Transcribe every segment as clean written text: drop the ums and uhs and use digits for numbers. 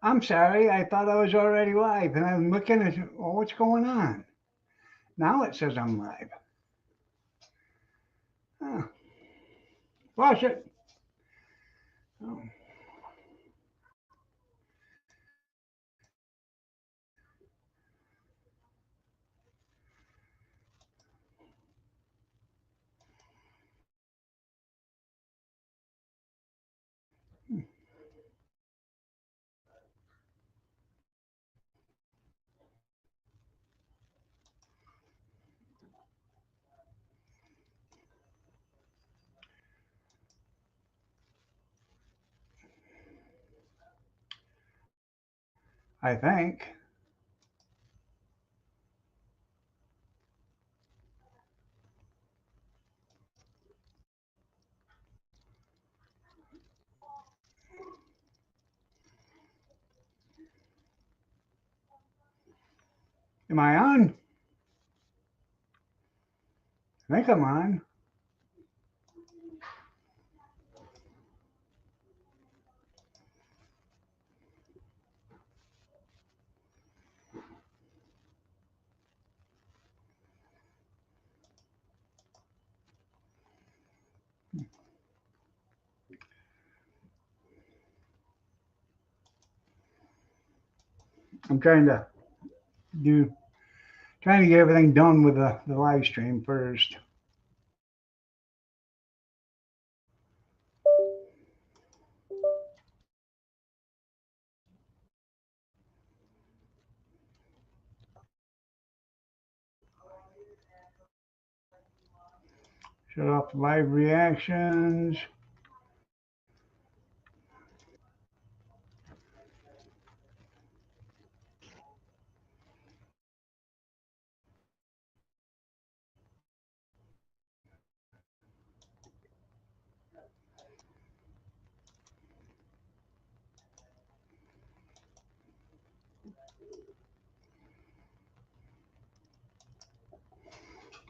I'm sorry, I thought I was already live, and I'm looking at, well, what's going on? Now it says I'm live. Oh, watch it. Oh, I think. Am I on? I think I'm on. I'm do trying to get everything done with the live stream first. Shut off the live reactions.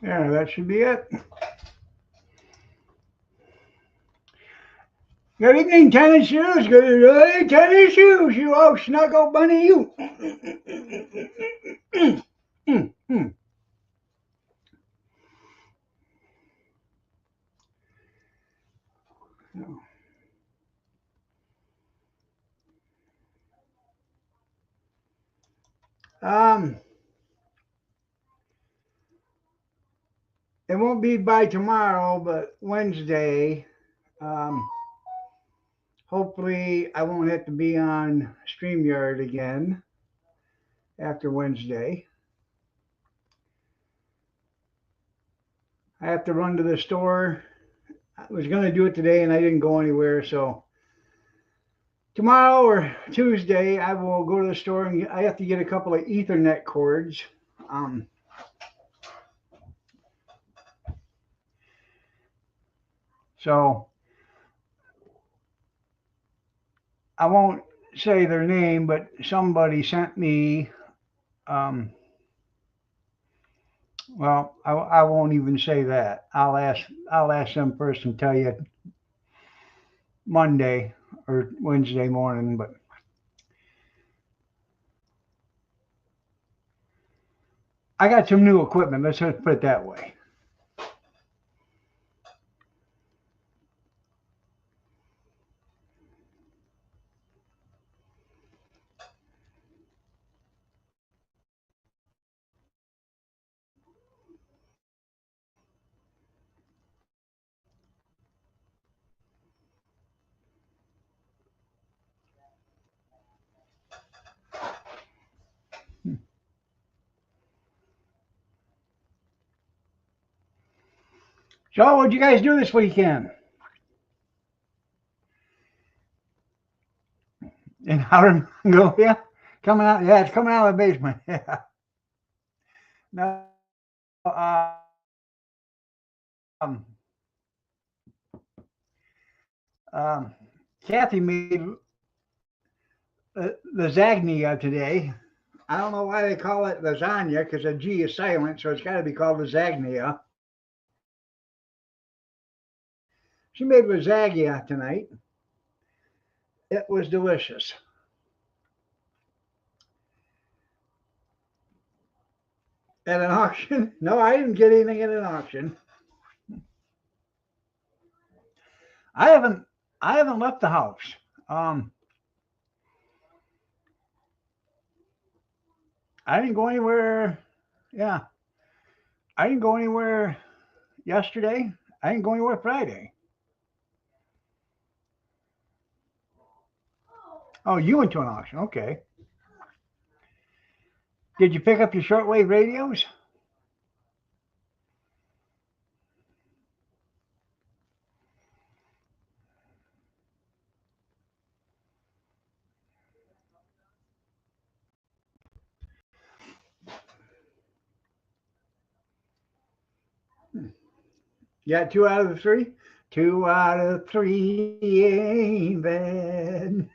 There, that should be it. Good evening, tennis shoes. Good evening, tennis shoes. You old snuggle bunny, you. Um, it won't be by tomorrow, but Wednesday. Um, hopefully, I won't have to be on StreamYard again after Wednesday. I have to run to the store. I was going to do it today and I didn't go anywhere. So tomorrow or Tuesday, I will go to the store and I have to get a couple of Ethernet cords. Um, so I won't say their name, but somebody sent me. Um, well, I won't even say that. I'll ask them first and tell you Monday or Wednesday morning. But I got some new equipment. Let's just put it that way. So, what'd you guys do this weekend? In Outer Mongolia? Coming out, yeah, it's coming out of the basement. Yeah. No, um, um, Kathy made lasagna today. I don't know why they call it lasagna because the G is silent, so it's got to be called lasagna. She made lasagna tonight. It was delicious. At an auction? No, I didn't get anything at an auction. I haven't. I haven't left the house. Um, I didn't go anywhere. Yeah, I didn't go anywhere yesterday. I didn't go anywhere Friday. Oh, you went to an auction. Okay. Did you pick up your shortwave radios? Yeah, two out of the three. Two out of three ain't bad.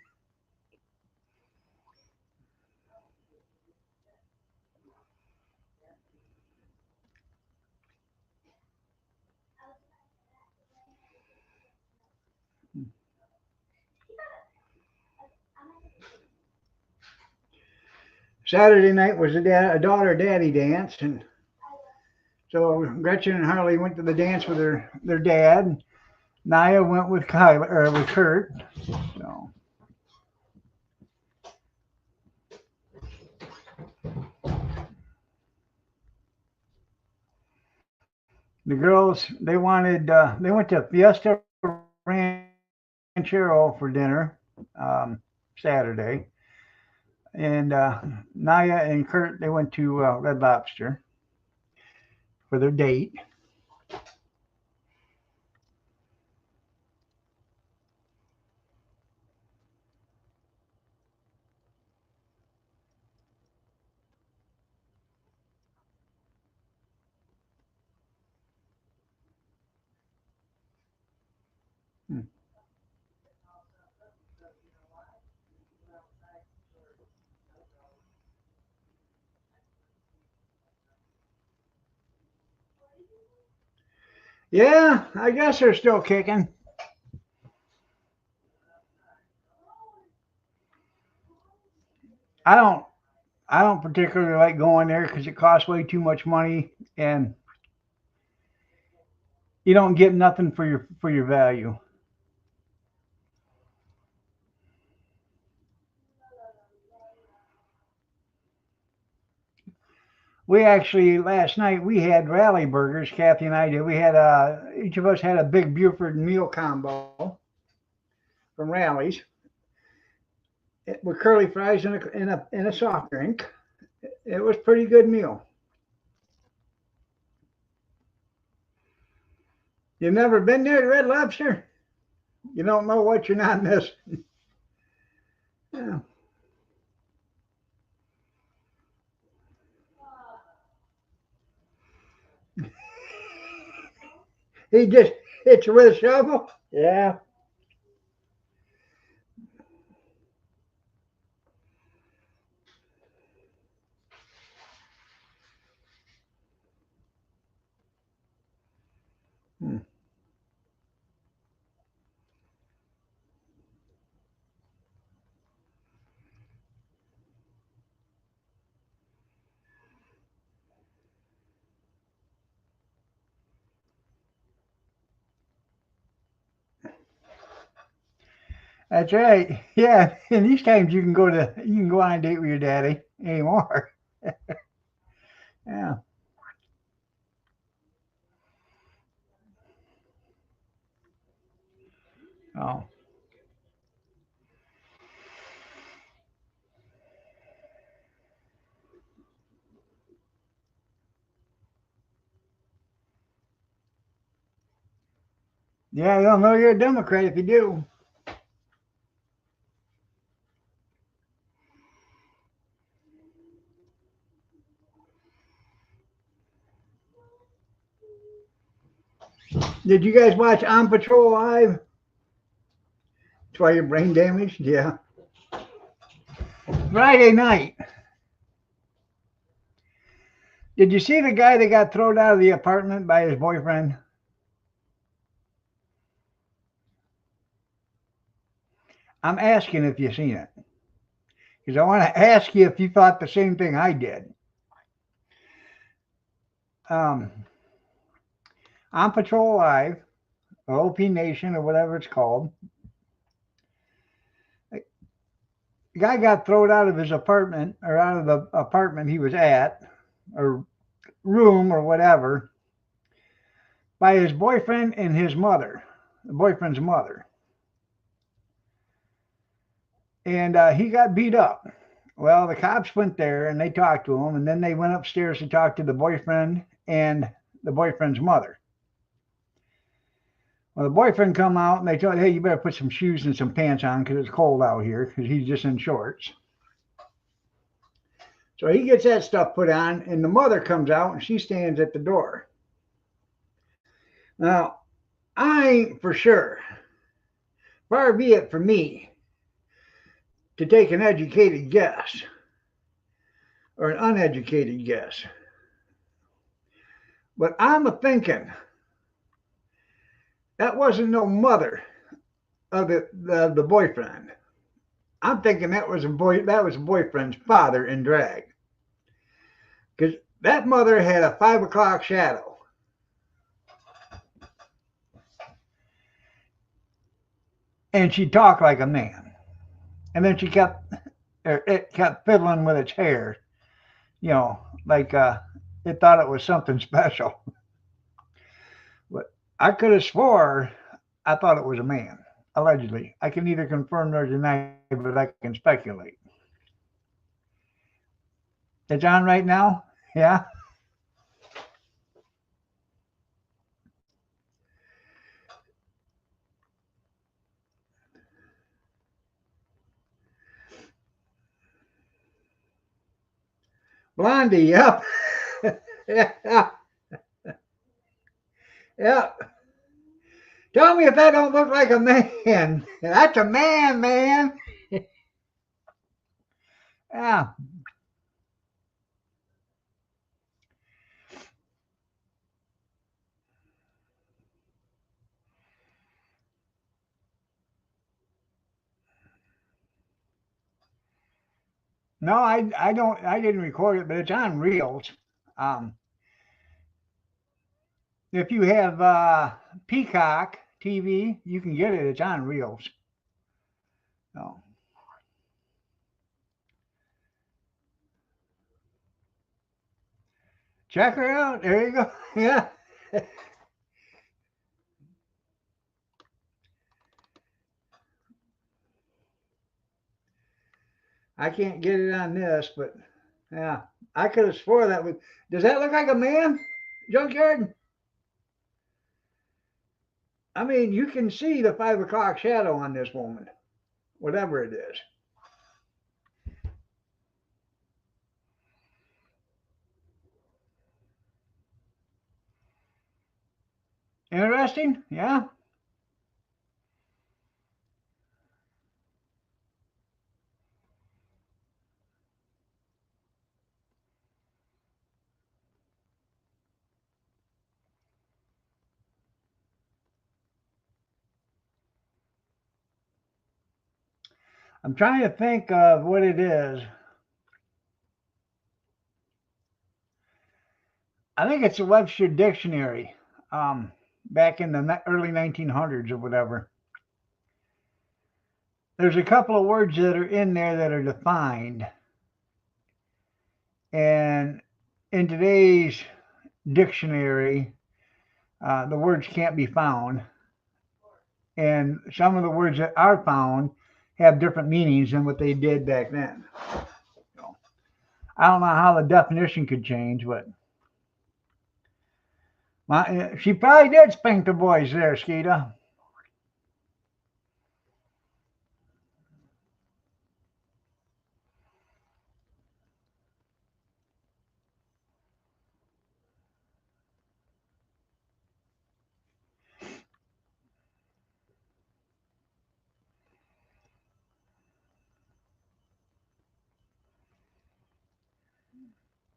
Saturday night was a daughter daddy dance, and so Gretchen and Harley went to the dance with their dad. Naya went with with Kurt. So the girls they went to Fiesta Ranchero for dinner Saturday, and Naya and Kurt they went to Red Lobster for their date. Yeah, I guess they're still kicking. I don't I don't particularly like going there because it costs way too much money and you don't get nothing for your value. We actually last night we had rally burgers. Kathy and I did. We had each of us had a big Buford meal combo from Rallies with curly fries and a soft drink. It was a pretty good meal. You've never been there to Red Lobster? You don't know what you're not missing. Yeah. He just hit you with a shovel. Yeah. Hmm. That's right. Yeah. And these times you can go on a date with your daddy anymore. Yeah. Oh. Yeah, they'll know you're a Democrat if you do. Did you guys watch On Patrol Live? That's why your brain damaged? Yeah. Friday night. Did you see the guy that got thrown out of the apartment by his boyfriend? I'm asking if you seen it. Because I want to ask you if you thought the same thing I did. um, on Patrol Live, or OP Nation, or whatever it's called. The guy got thrown out of his apartment, or out of the apartment he was at, or room, or whatever, by his boyfriend and his mother, the boyfriend's mother. And he got beat up. Well, the cops went there and they talked to him, and then they went upstairs to talk to the boyfriend and the boyfriend's mother. Well, the boyfriend come out and they told, hey, you better put some shoes and some pants on because it's cold out here, because he's just in shorts. So he gets that stuff put on, and the mother comes out and she stands at the door. Now, I ain't for sure. Far be it for me to take an educated guess or an uneducated guess. But I'm a thinking that wasn't no mother of the boyfriend. I'm thinking that was a boyfriend's father in drag. Because that mother had a 5 o'clock shadow. And she talked like a man. And then it kept fiddling with its hair, like it thought it was something special. But I could have swore I thought it was a man, allegedly. I can neither confirm nor deny, but I can speculate. It's on right now? Yeah? Blondie, yep. Yeah, yep. Tell me if that don't look like a man. That's a man, man. Yeah. No, I don't. I didn't record it, but it's on reels. Um, if you have Peacock TV, you can get it. It's on reels. So check her out. There you go. Yeah. I can't get it on this, but yeah, I could have swore that was. Does that look like a man, Junkyard? I mean, you can see the 5 o'clock shadow on this woman, whatever it is. Interesting, yeah. I'm trying to think of what it is. I think it's a Webster dictionary, back in the early 1900s or whatever. There's a couple of words that are in there that are defined, and in today's dictionary, the words can't be found, and some of the words that are found have different meanings than what they did back then. So, I don't know how the definition could change, but she probably did spank the boys there, Skeeta.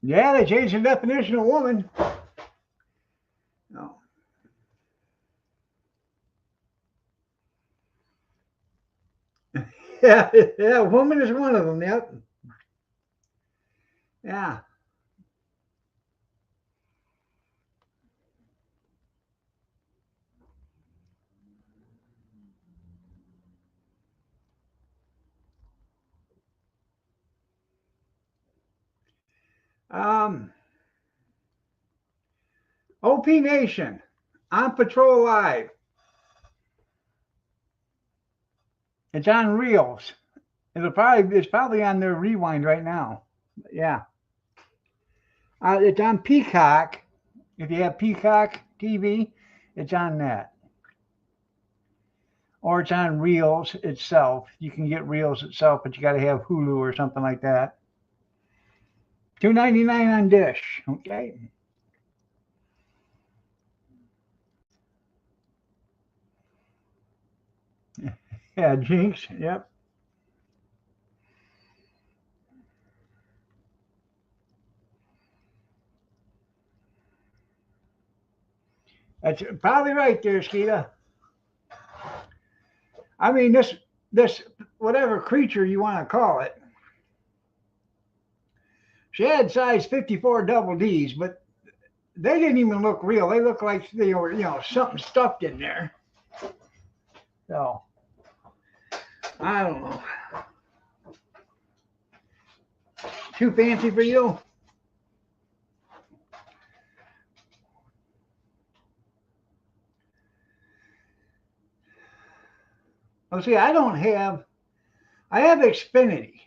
Yeah, they changed the definition of woman. No. Yeah, yeah, woman is one of them. Yep. Yeah. Um, OP Nation, On Patrol Live. It's on Reels. It's probably on their rewind right now. Yeah. It's on Peacock. If you have Peacock TV, it's on that. Or it's on Reels itself. You can get Reels itself, but you got to have Hulu or something like that. $2.99 on Dish. Okay. Yeah, Jinx. Yep. That's probably right there, Skeeta. I mean, this whatever creature you want to call it, she had size 54 double D's, but they didn't even look real. They looked like they were, something stuffed in there. So I don't know. Too fancy for you? Well, see, I have Xfinity,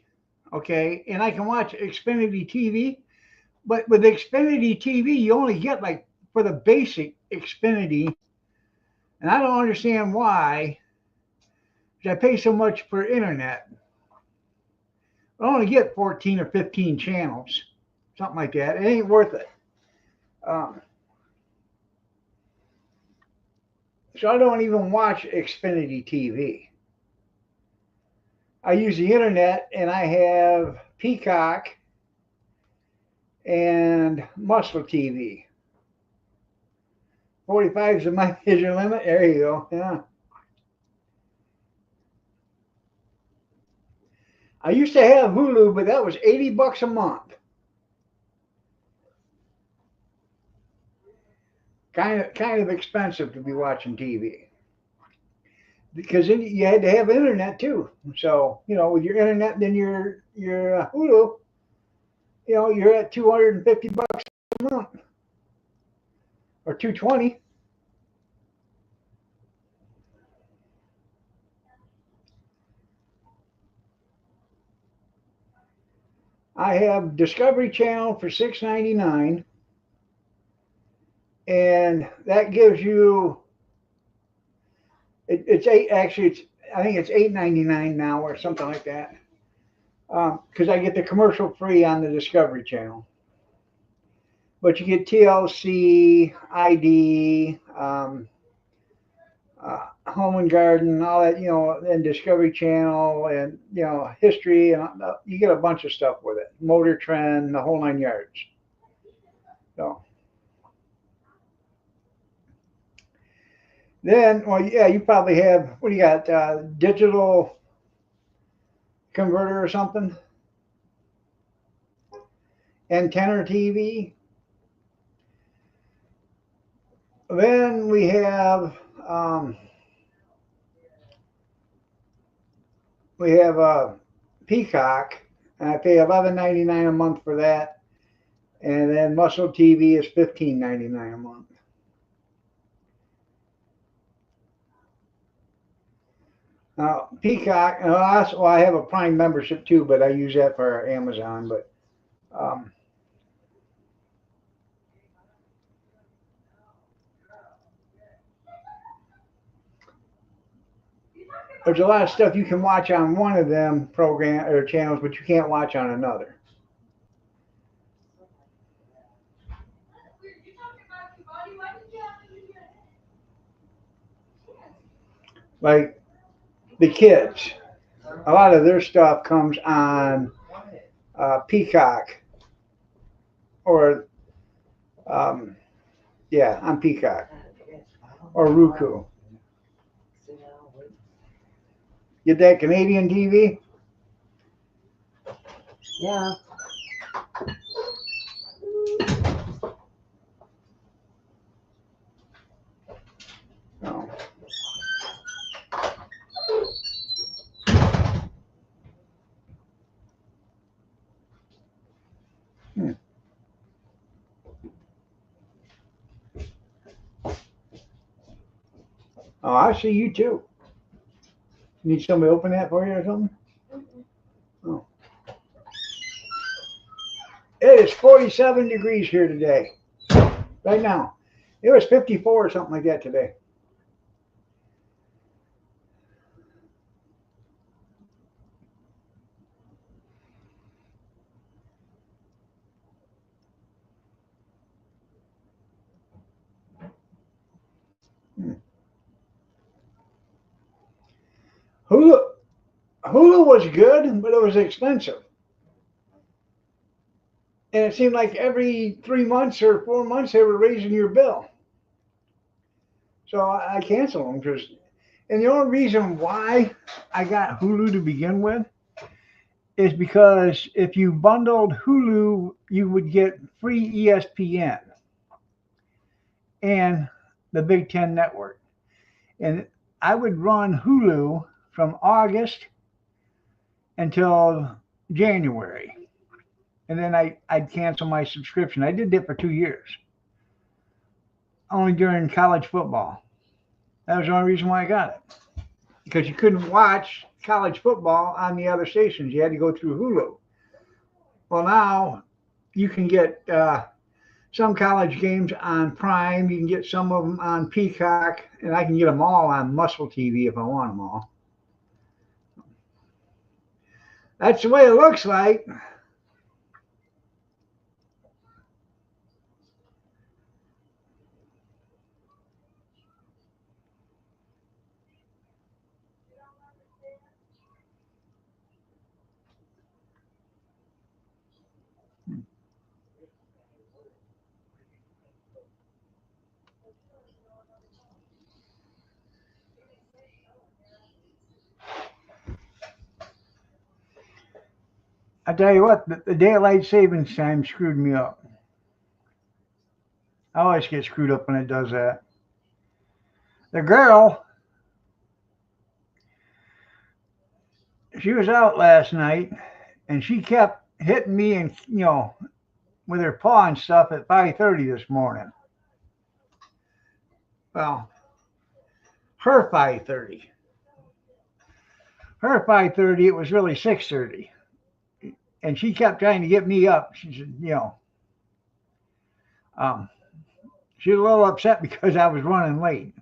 okay, and I can watch Xfinity TV, but with Xfinity TV, you only get like for the basic Xfinity, and I don't understand why. 'Cause I pay so much for internet. I only get 14 or 15 channels, something like that. It ain't worth it. Um, so I don't even watch Xfinity TV. I use the internet, and I have Peacock and Muscle TV. 45 is my major limit. There you go. Yeah. I used to have Hulu, but that was $80 a month. Kind of expensive to be watching TV because you had to have internet too. So with your internet, then your Hulu, you're at $250 a month or 220. I have Discovery Channel for $6.99, and that gives you it's eight. Actually, I think it's $8.99 now or something like that. Because I get the commercial free on the Discovery Channel, but you get TLC, ID, Home and Garden, all that, and Discovery Channel, and history, and you get a bunch of stuff with it. Motor Trend, the whole 9 yards. So then, well, yeah, you probably have, what do you got? Digital converter or something? Antenna TV. Then um, we have Peacock, and I pay $11.99 a month for that. And then Muscle TV is $15.99 a month. Now Peacock, well, I have a Prime membership too, but I use that for Amazon. But um, there's a lot of stuff you can watch on one of them program or channels, but you can't watch on another. Like the kids, a lot of their stuff comes on Peacock or um, yeah, on Peacock or Roku. Get that Canadian TV? Yeah. No. Oh, I see you too. You need somebody to open that for you or something? Oh. It is 47 degrees here today, right now. It was 54 or something like that today. Hmm. Hulu, Hulu was good, but it was expensive. And it seemed like every 3 months or 4 months they were raising your bill. So I canceled them because, and the only reason why I got Hulu to begin with is because if you bundled Hulu, you would get free ESPN and the Big Ten Network. And I would run Hulu from August until January. And then I'd cancel my subscription. I did that for 2 years, only during college football. That was the only reason why I got it. Because you couldn't watch college football on the other stations. You had to go through Hulu. Well, now you can get some college games on Prime. You can get some of them on Peacock, and I can get them all on Muscle TV if I want them all. That's the way it looks like. I tell you what, the daylight savings time screwed me up. I always get screwed up when it does that. The girl, she was out last night, and she kept hitting me and with her paw and stuff at 5:30 this morning. Well, her 5:30. Her 5:30. It was really 6:30, and she kept trying to get me up. She said, um, she was a little upset because I was running late.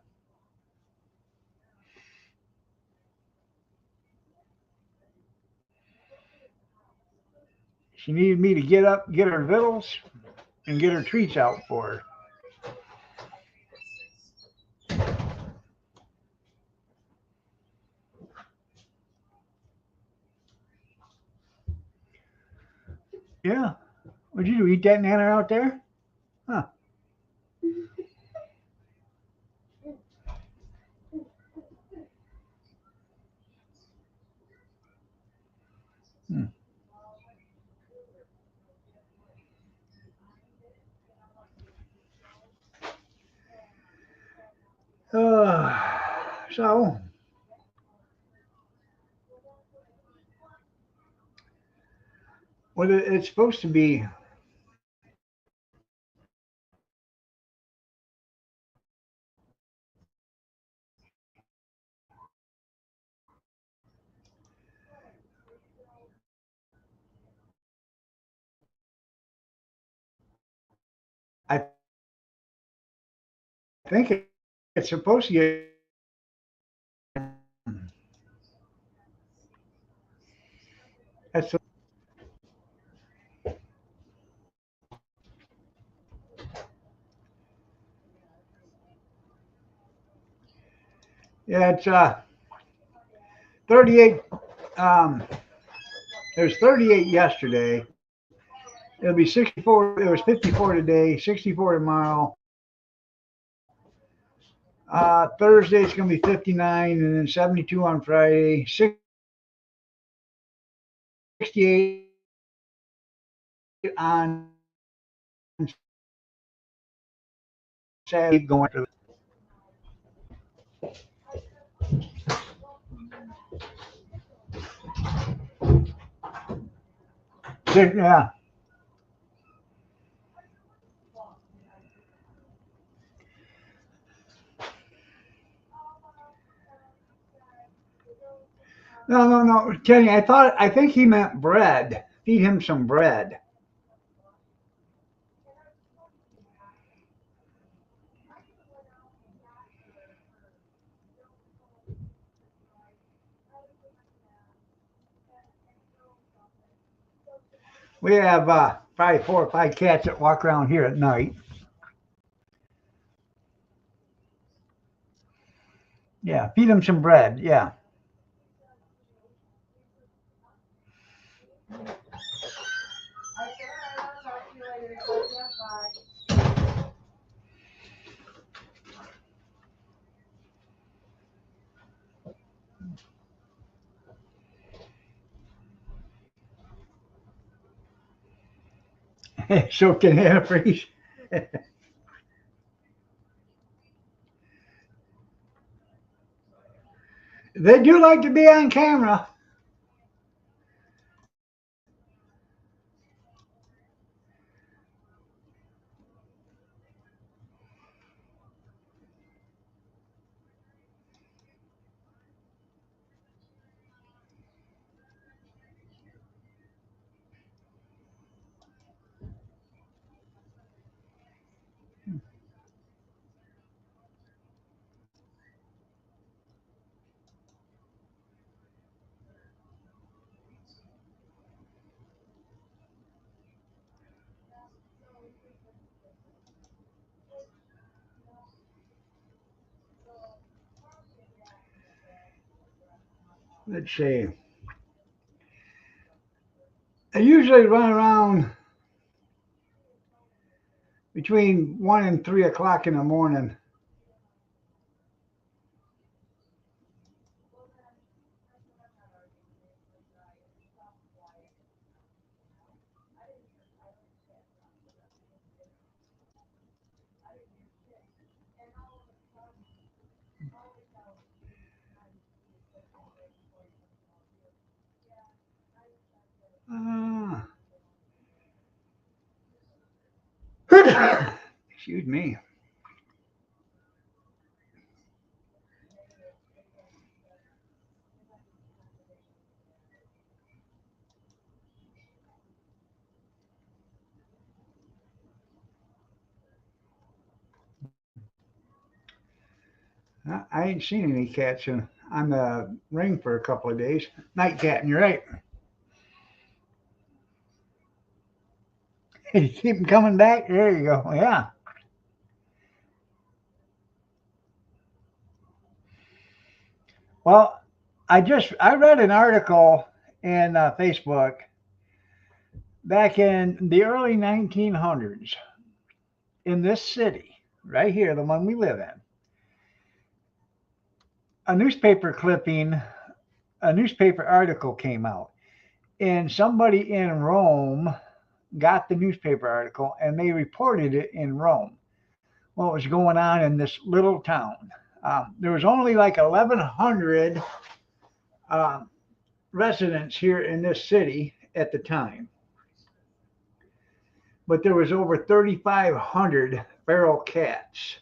She needed me to get up, get her victuals, and get her treats out for her. Yeah. What'd you do? Eat that nana out there? Huh. Hmm. So, it's supposed to be. I think it's supposed to get. That's yeah. It's 38. Um, There's 38 yesterday. It'll be 64. It was 54 today, 64 tomorrow. Thursday it's going to be 59, and then 72 on Friday, 68 on Saturday. Going to yeah. No, no, no, Kenny. I think he meant bread. Feed him some bread. We have probably 4 or 5 cats that walk around here at night. Yeah, feed them some bread. Yeah. So can antifreeze. They do like to be on camera. Let's see. They usually run around between 1 and 3 o'clock in the morning. Uh, excuse me. I ain't seen any cats on the ring for a couple of days. Night cat, and you're right. You keep them coming back. There you go. Yeah. Well, I read an article in Facebook back in the early 1900s in this city right here, the one we live in. A newspaper clipping, a newspaper article came out, and somebody in Rome got the newspaper article and they reported it in Rome. What was going on in this little town? There was only like 1,100 um, residents here in this city at the time, but there was over 3,500 feral cats,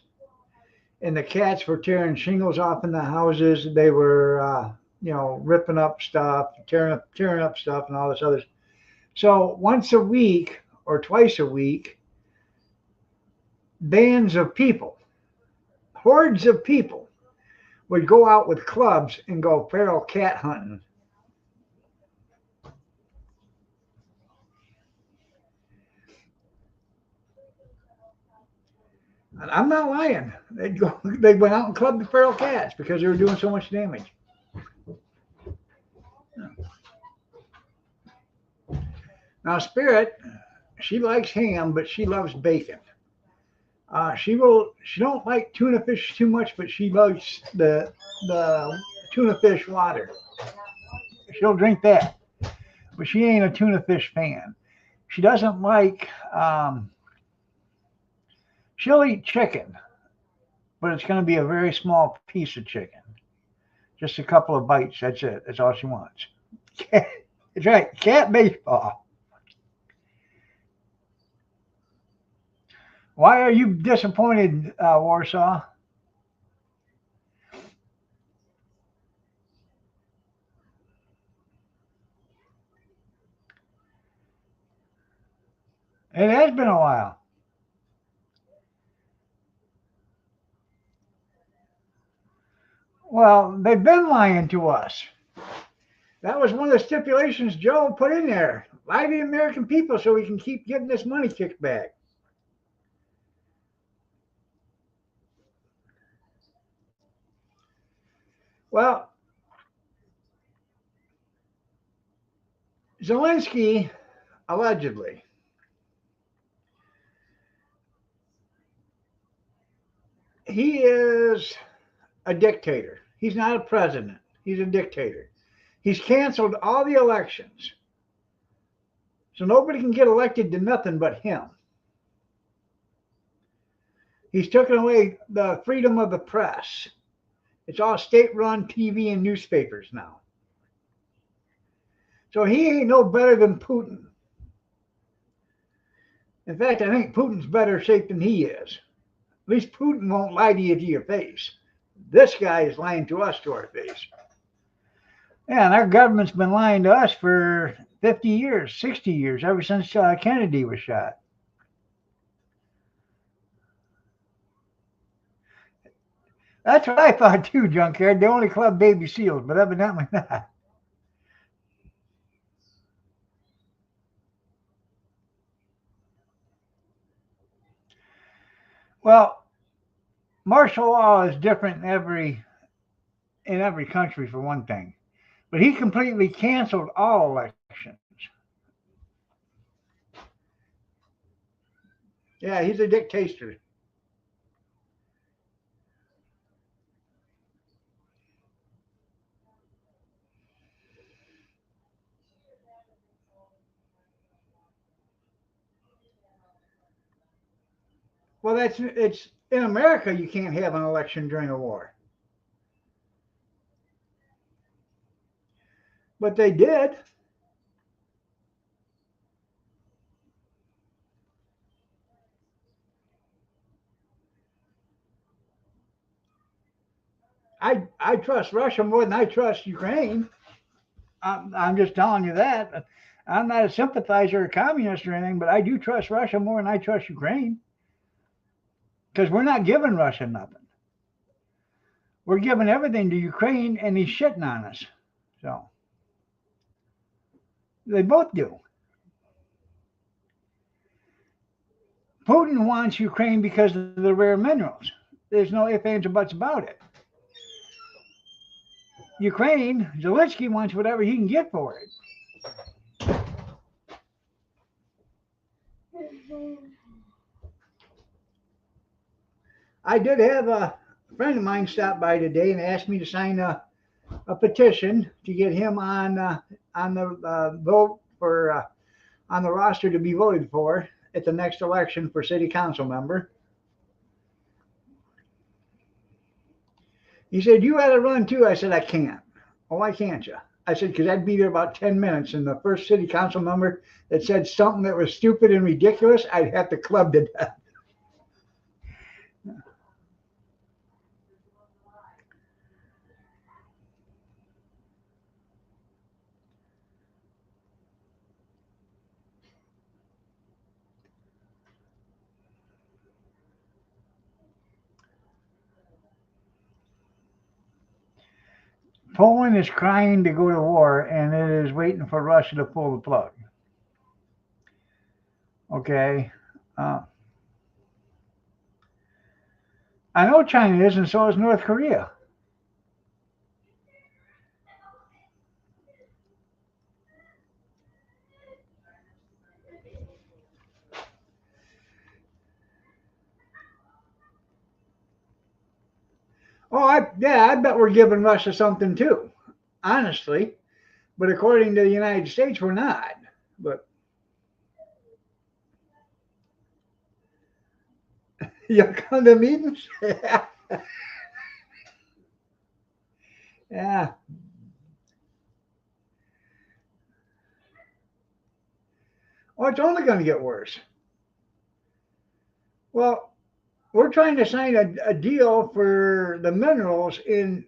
and the cats were tearing shingles off in the houses. They were, ripping up stuff, tearing up stuff, and all this other. So once a week or twice a week, bands of people, hordes of people, would go out with clubs and go feral cat hunting. And I'm not lying. They went out and clubbed the feral cats because they were doing so much damage. Now, Spirit, she likes ham, but she loves bacon. She don't like tuna fish too much, but she loves the tuna fish water. She'll drink that, but she ain't a tuna fish fan. She doesn't like. She'll eat chicken, but it's going to be a very small piece of chicken, just a couple of bites. That's it. That's all she wants. That's right, cat baseball. Why are you disappointed, Warsaw? It has been a while. Well, they've been lying to us. That was one of the stipulations Joe put in there. Lie to the American people so we can keep getting this money kicked back. Well, Zelensky, allegedly, he is a dictator. He's not a president. He's a dictator. He's canceled all the elections. So nobody can get elected to nothing but him. He's taken away the freedom of the press. It's all state run TV and newspapers now. So he ain't no better than Putin. In fact, I think Putin's better shape than he is. At least Putin won't lie to you to your face. This guy is lying to us to our face. Yeah, and our government's been lying to us for 50 years, 60 years, ever since Kennedy was shot. That's what I thought too, Junkyard. They only club baby seals, but evidently not. Well, martial law is different in every country for one thing. But he completely canceled all elections. Yeah, he's a dictator. Well, it's in America you can't have an election during a war. But they did. I trust Russia more than I trust Ukraine. I'm just telling you that. I'm not a sympathizer or communist or anything, but I do trust Russia more than I trust Ukraine because we're not giving Russia nothing. We're giving everything to Ukraine, and he's shitting on us. So they both do. Putin wants Ukraine because of the rare minerals. There's no ifs, ands, or buts about it. Ukraine, Zelensky wants whatever he can get for it. I did have a friend of mine stop by today and asked me to sign a petition to get him on the vote for on the roster to be voted for at the next election for city council member. He said, "You ought to run too." I said, "I can't." "Oh, why can't you?" I said, "Because I'd be there about 10 minutes, and the first city council member that said something that was stupid and ridiculous, I'd have to club to death." Poland is crying to go to war, and it is waiting for Russia to pull the plug. Okay. Uh, I know China is, and so is North Korea. Oh, I bet we're giving Russia something too, honestly. But according to the United States, we're not. But you'll come to meetings? Yeah. Oh, it's only going to get worse. Well, we're trying to sign a deal for the minerals in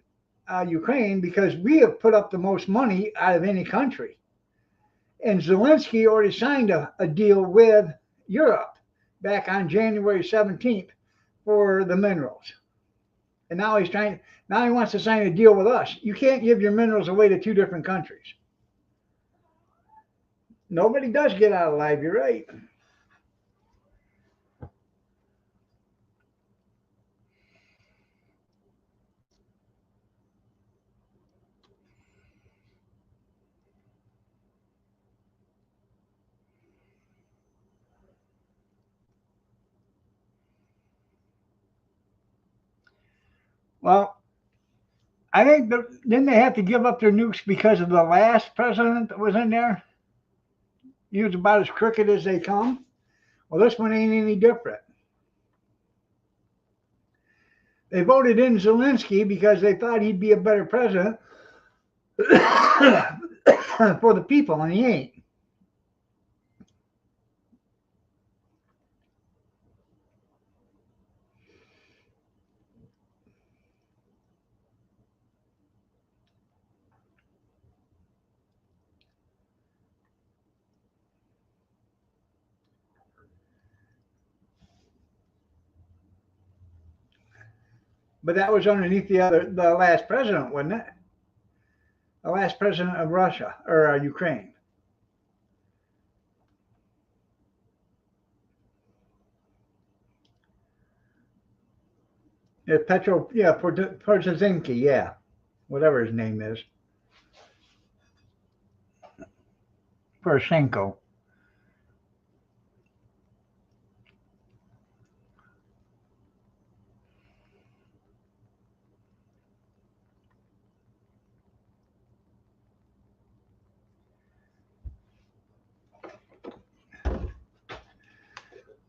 Ukraine because we have put up the most money out of any country. And Zelensky already signed a deal with Europe back on January 17th for the minerals. And now he wants to sign a deal with us. You can't give your minerals away to two different countries. Nobody does get out alive, you're right. Well, I think didn't they have to give up their nukes because of the last president that was in there? He was about as crooked as they come. Well, this one ain't any different. They voted in Zelensky because they thought he'd be a better president for the people, and he ain't. But that was underneath the last president, wasn't it? The last president of Russia or Ukraine. Yeah, Poroshenko, yeah, whatever his name is, Poroshenko.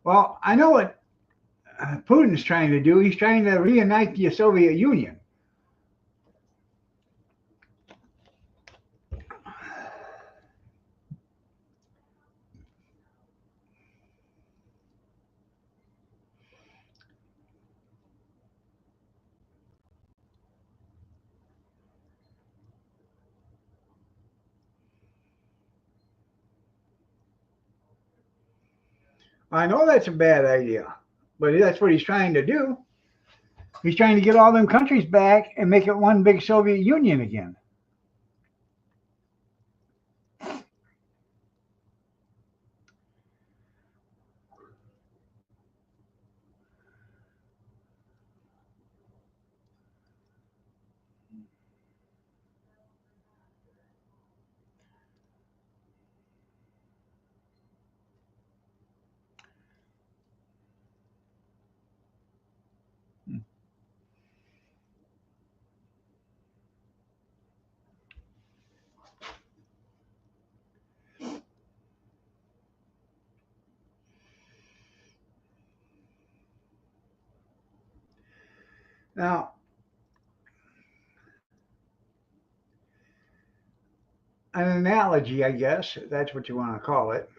Well, I know what Putin's trying to do. He's trying to reunite the Soviet Union. I know that's a bad idea, but that's what he's trying to do. He's trying to get all them countries back and make it one big Soviet Union again. Now, an analogy, I guess, if that's what you want to call it.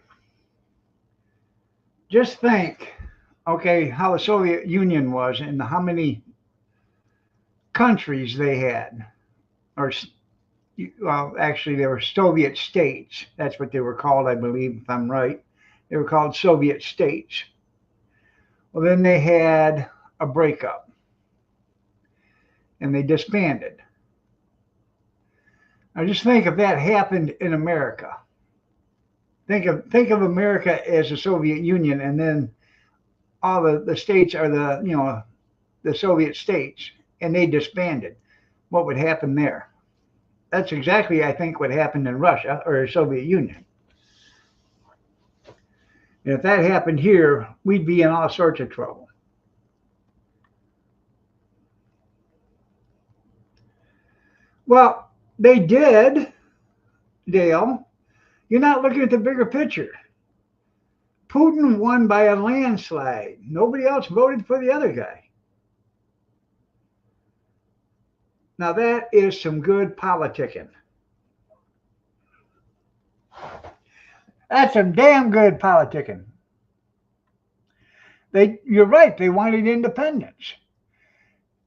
Just think, okay, how the Soviet Union was and how many countries they had, or well, actually, they were Soviet states. That's what they were called, I believe, if I'm right. They were called Soviet states. Well, then they had a breakup and they disbanded. Now, just think if that happened in America. Think of America as the Soviet Union, and then all the states are the Soviet states, and they disbanded. What would happen there? That's exactly, I think, what happened in Russia or the Soviet Union. And if that happened here, we'd be in all sorts of trouble. Well, they did, Dale. You're not looking at the bigger picture. Putin won by a landslide. Nobody else voted for the other guy. Now that is some good politicking. That's some damn good politicking. You're right, they wanted independence.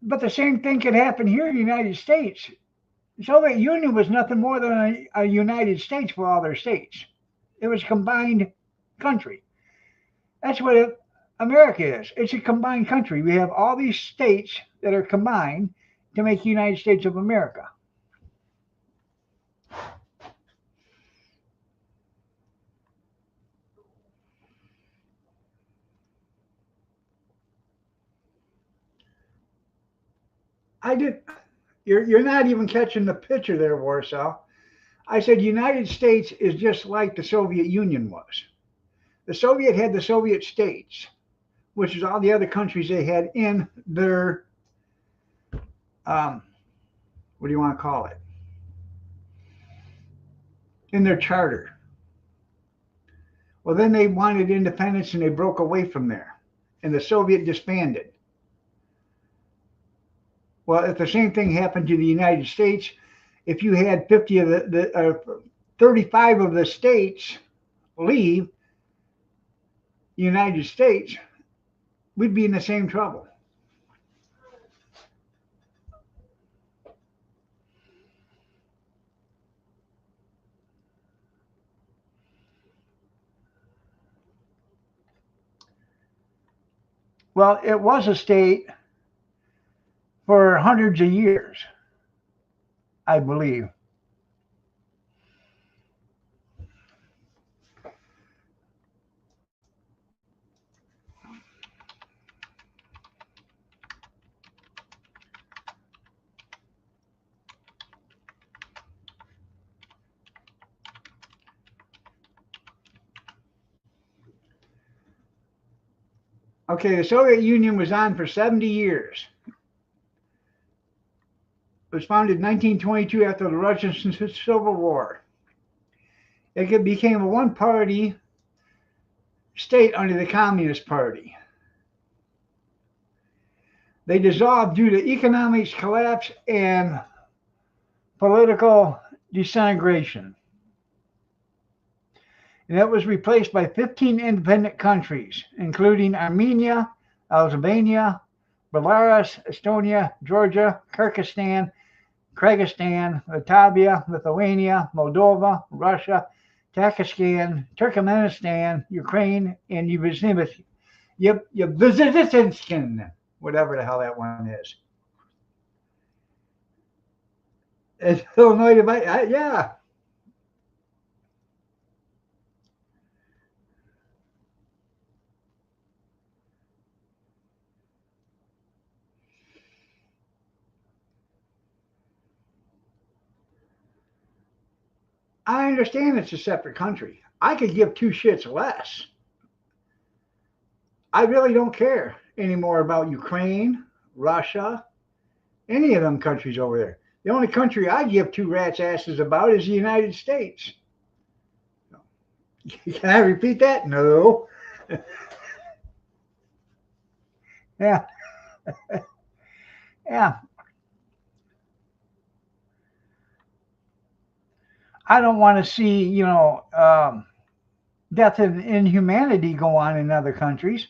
But the same thing could happen here in the United States. The Soviet Union was nothing more than a United States for all their states. It was a combined country. That's what America is. It's a combined country. We have all these states that are combined to make the United States of America. I did. You're not even catching the picture there, Warsaw. I said United States is just like the Soviet Union was. The Soviet had the Soviet states, which is all the other countries they had in their um, what do you want to call it? In their charter. Well, then they wanted independence and they broke away from there, and the Soviet disbanded. Well, if the same thing happened to the United States, if you had 50 of 35 of the states leave the United States, we'd be in the same trouble. Well, it was a state for hundreds of years, I believe. Okay, the Soviet Union was on for 70 years. It was founded in 1922 after the Russian Civil War. It became a one party state under the Communist Party. They dissolved due to economic collapse and political disintegration. And it was replaced by 15 independent countries, including Armenia, Albania, Belarus, Estonia, Georgia, Kyrgyzstan, Kyrgyzstan, Latvia, Lithuania, Moldova, Russia, Tajikistan, Turkmenistan, Ukraine, and Uzbekistan. Whatever the hell that one is. It's Illinois, yeah. I understand it's a separate country. I could give two shits less. I really don't care anymore about Ukraine, Russia, any of them countries over there. The only country I give two rats' asses about is the United States. Can I repeat that? No. Yeah, yeah. I don't want to see, death and inhumanity go on in other countries,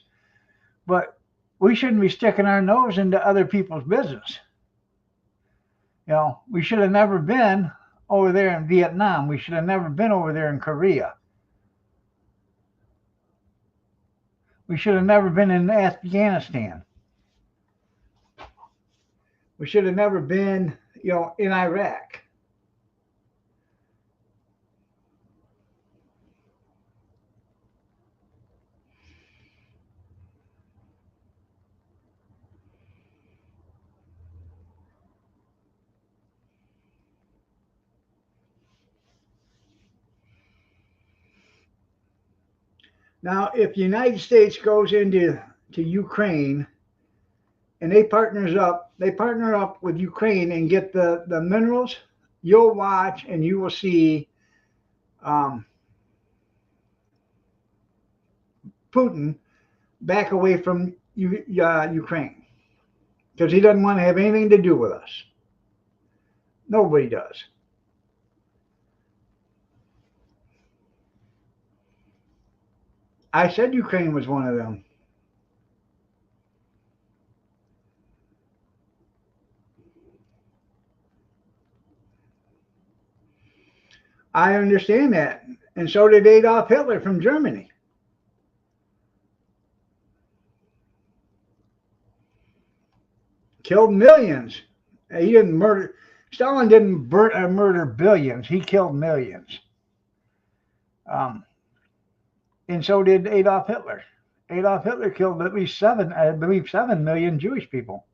but we shouldn't be sticking our nose into other people's business. We should have never been over there in Vietnam. We should have never been over there in Korea. We should have never been in Afghanistan. We should have never been, in Iraq. Now, if the United States goes into Ukraine and they partner up with Ukraine and get the minerals, you'll watch and you will see um, Putin back away from Ukraine because he doesn't want to have anything to do with us. Nobody does. I said Ukraine was one of them. I understand that. And so did Adolf Hitler from Germany. killed millions. He didn't murder. Stalin didn't murder billions. He killed millions. Um, and so did Adolf Hitler. Adolf Hitler killed at least I believe, 7 million Jewish people.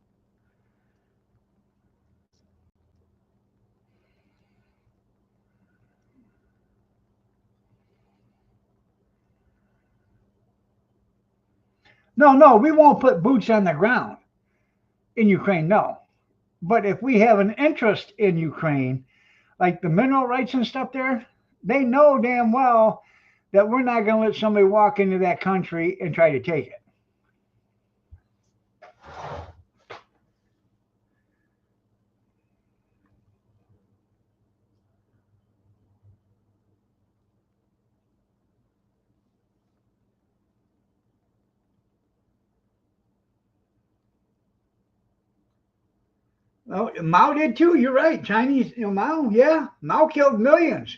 No, no, we won't put boots on the ground in Ukraine. No, but if we have an interest in Ukraine, like the mineral rights and stuff there, they know damn well that we're not going to let somebody walk into that country and try to take it. Well, Mao did too. You're right. Chinese, Mao, yeah, Mao killed millions.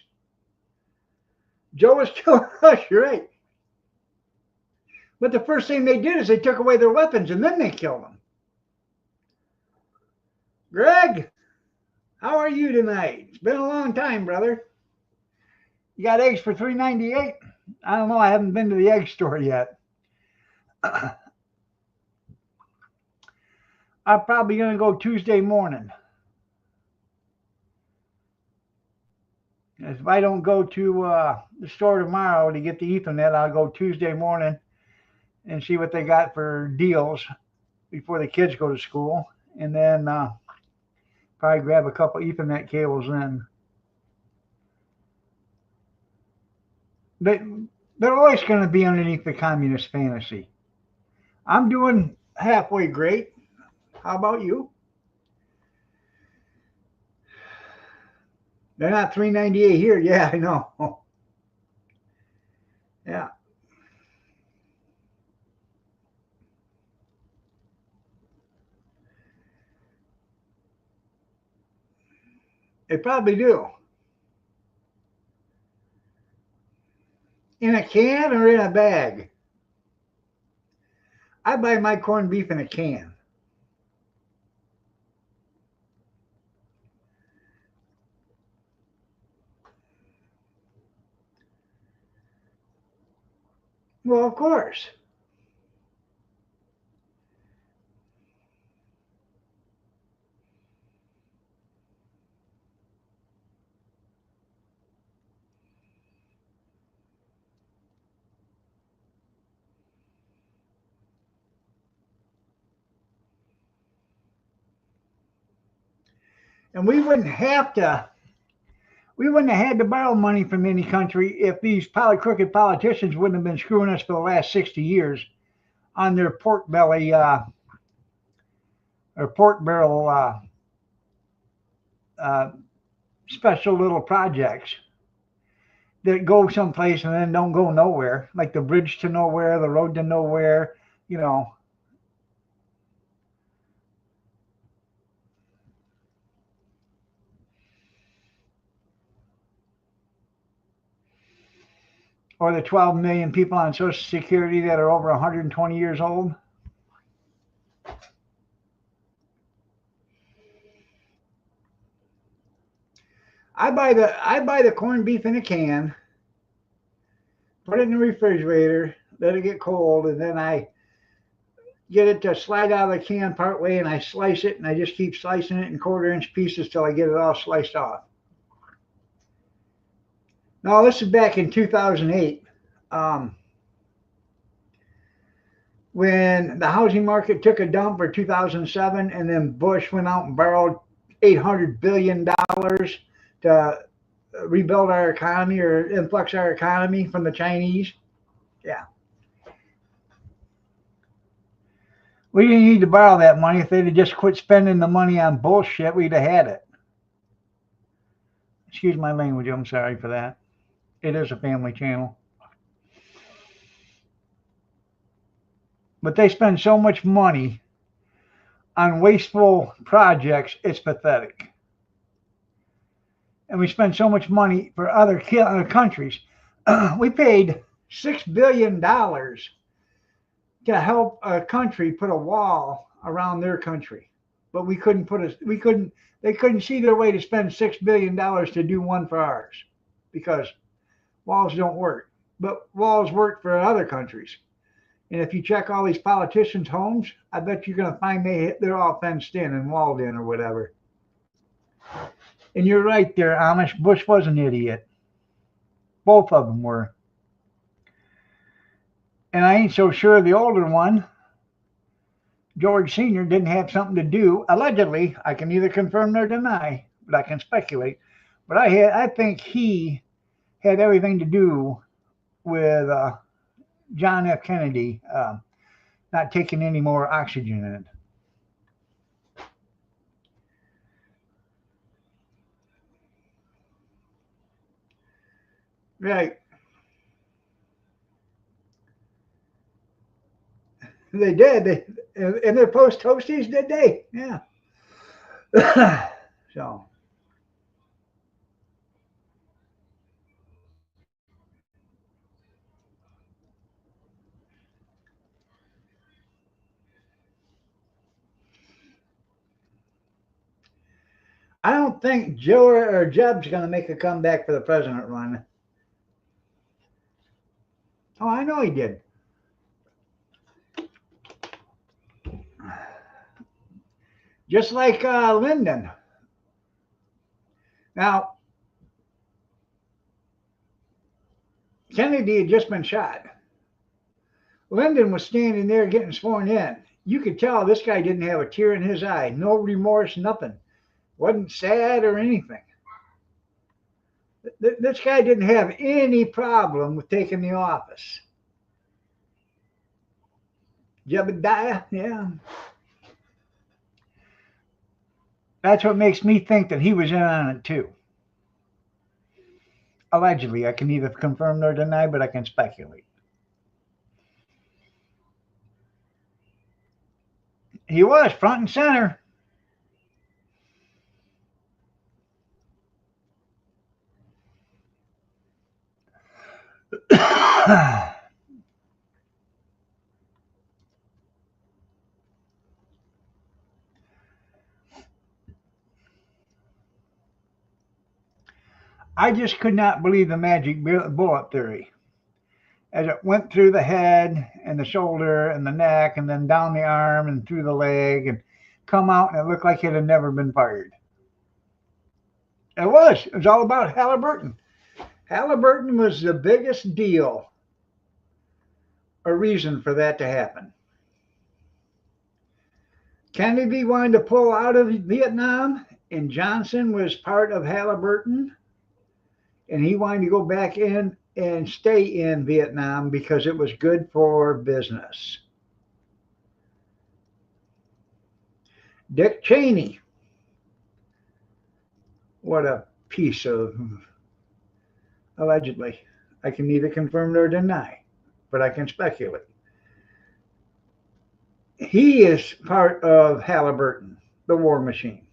Joe was killed us. You're right. But the first thing they did is they took away their weapons and then they killed them. Greg, how are you tonight? It's been a long time, brother. You got eggs for $3.98? I don't know. I haven't been to the egg store yet. I'm probably going to go Tuesday morning. If I don't go to the store tomorrow to get the Ethernet, I'll go Tuesday morning and see what they got for deals before the kids go to school. And then probably grab a couple Ethernet cables then. They're always going to be underneath the communist fantasy. I'm doing halfway great. How about you? They're not $3.98 here. Yeah, I know. Yeah. They probably do. In a can or in a bag? I buy my corned beef in a can. Well, of course. And we wouldn't have had to borrow money from any country if these crooked politicians wouldn't have been screwing us for the last 60 years on their pork belly or pork barrel uh, special little projects that go someplace and then don't go nowhere, like the bridge to nowhere, the road to nowhere, you know, or the 12 million people on Social Security that are over 120 years old. I buy the corned beef in a can, put it in the refrigerator, let it get cold, and then I get it to slide out of the can part way, and I slice it, and I just keep slicing it in quarter-inch pieces till I get it all sliced off. Now, this is back in 2008, um, when the housing market took a dump for 2007, and then Bush went out and borrowed $800 billion to rebuild our economy or influx our economy from the Chinese. Yeah. We didn't need to borrow that money. If they'd have just quit spending the money on bullshit, we'd have had it. Excuse my language. I'm sorry for that. It is a family channel. But they spend so much money on wasteful projects, it's pathetic. And we spend so much money for other countries. We paid $6 billion to help a country put a wall around their country. but we couldn't put us. We couldn't. They couldn't see their way to spend $6 billion to do one for ours, because walls don't work. But walls work for other countries. And if you check all these politicians' homes, I bet you're going to find they're all fenced in and walled in or whatever. And you're right there, Amish. Bush was an idiot. Both of them were. And I ain't so sure the older one, George Sr., didn't have something to do. Allegedly, I can neither confirm nor deny, but I can speculate. But I think he had everything to do with John F. Kennedy not taking any more oxygen in it. Right. They did. They in their post toasties, did they? Yeah. So I don't think Joe or Jeb's going to make a comeback for the president run. Oh, I know he did. Just like Lyndon. Now, Kennedy had just been shot. Lyndon was standing there getting sworn in. You could tell this guy didn't have a tear in his eye, no remorse, nothing. Wasn't sad or anything. This guy didn't have any problem with taking the office. Jebediah, yeah. That's what makes me think that he was in on it too. Allegedly, I can neither confirm nor deny, but I can speculate. He was front and center. I just could not believe the magic bullet theory. As it went through the head and the shoulder and the neck and then down the arm and through the leg and come out, and it looked like it had never been fired. It was. It was all about Halliburton. Halliburton was the biggest deal or reason for that to happen. Kennedy wanted to pull out of Vietnam, and Johnson was part of Halliburton, and he wanted to go back in and stay in Vietnam because it was good for business. Dick Cheney, what a piece of, allegedly. I can neither confirm nor deny, but I can speculate. He is part of Halliburton, the war machine.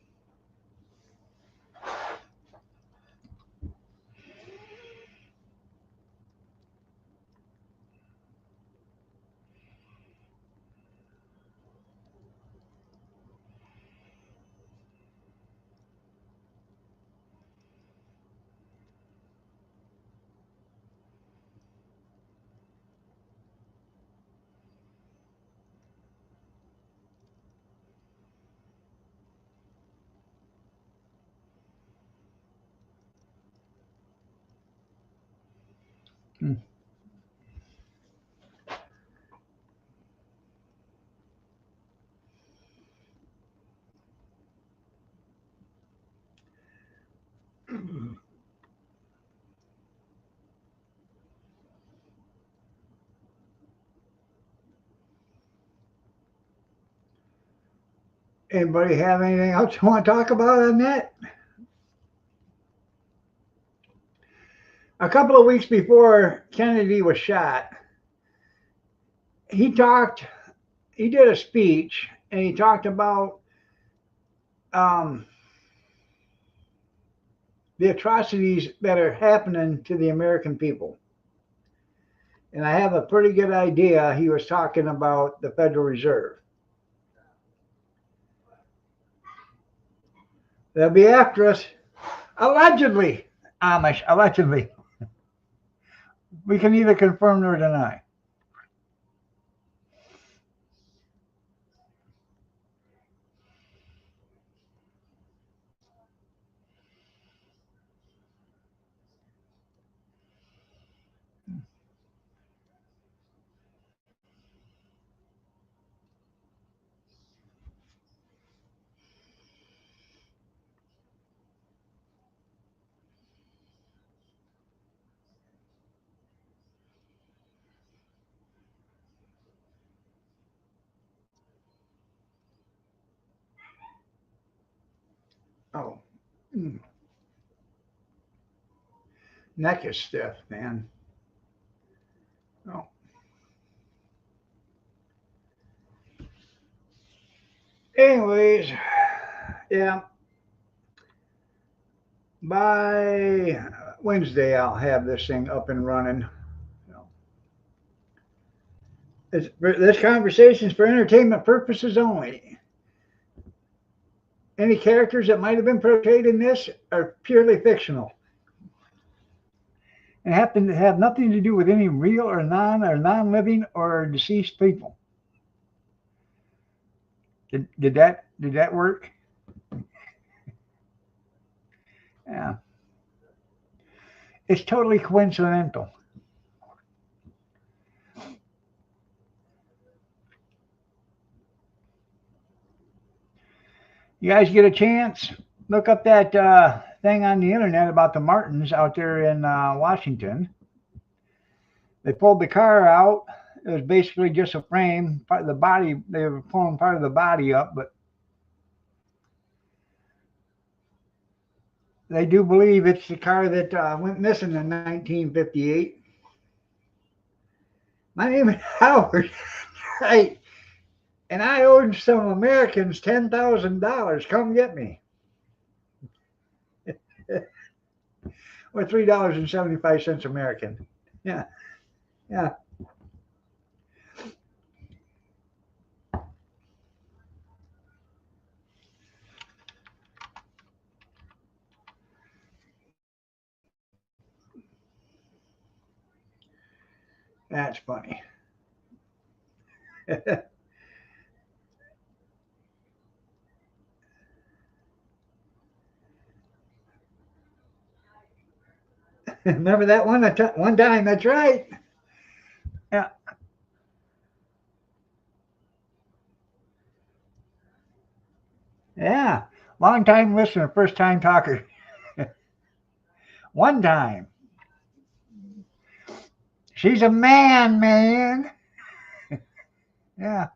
Hmm. Anybody have anything else you want to talk about on that? A couple of weeks before Kennedy was shot, he talked, he did a speech, and he talked about um, the atrocities that are happening to the American people. And I have a pretty good idea he was talking about the Federal Reserve. They'll be after us. Allegedly. Amish, allegedly. We can neither confirm nor deny. Oh, mm. Neck is stiff, man. Oh. Anyways, yeah, by Wednesday I'll have this thing up and running. So, this conversation is for entertainment purposes only. Any characters that might have been portrayed in this are purely fictional and happen to have nothing to do with any real or non-living or deceased people. Did that work? Yeah, it's totally coincidental. You guys get a chance, look up that thing on the internet about the Martins out there in Washington. They pulled the car out. It was basically just a frame, part of the body. They were pulling part of the body up, but they do believe it's the car that went missing in 1958. My name is Howard, right? And I owed some Americans $10,000. Come get me. Or $3.75 American. Yeah, yeah, that's funny. Remember that one time? That's right. Yeah, yeah. Long time listener, first time talker. One time. She's a man, man. Yeah.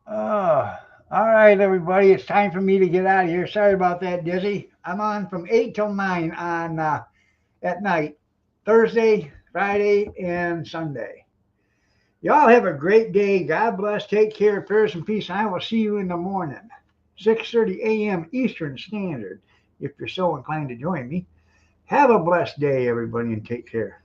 Oh, all right, everybody. It's time for me to get out of here. Sorry about that, Dizzy. I'm on from 8 till 9 on at night, Thursday, Friday, and Sunday. Y'all have a great day. God bless. Take care. Prayers and peace. I will see you in the morning, 6:30 a.m. Eastern Standard, if you're so inclined to join me. Have a blessed day, everybody, and take care.